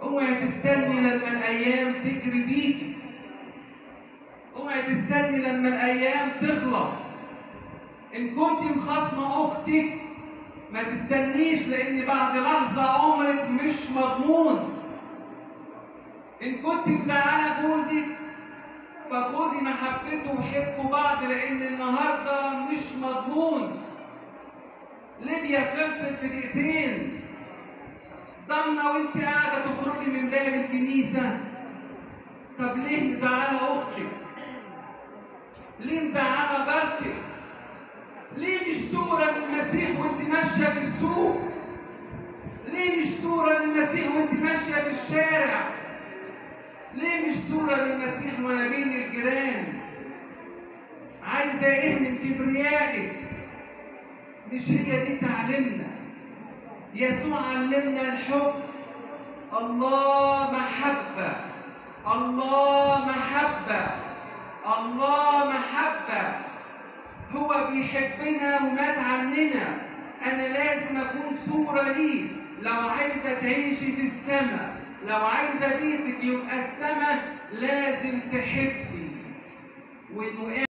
اوعي تستني لما الايام تجري بيكي، اوعي تستني لما الايام تخلص. ان كنت مخاصمه اختك ما تستنيش، لان بعد لحظه عمرك مش مضمون. ان كنت مزعله جوزك فخدي محبته وحبوا بعض، لان النهارده مش مضمون. ليبيا خلصت في دقيقتين. ضامنه وانت قاعده تخرجي من باب الكنيسه؟ طب ليه مزعله اختك؟ ليه مزعله جارتك؟ ليه مش صوره للمسيح وانت ماشيه في السوق؟ ليه مش صوره للمسيح وانت ماشيه في الشارع؟ ليه مش صوره للمسيح ما بين الجيران؟ عايزه ايه من كبريائك؟ مش هي دي تعليمنا؟ يسوع علمنا الحب. الله محبة، الله محبة، الله محبة. هو بيحبنا ومات عننا. أنا لازم أكون صورة ليه. لو عايزة تعيشي في السماء، لو عايزة بيتك يبقى السماء، لازم تحبي.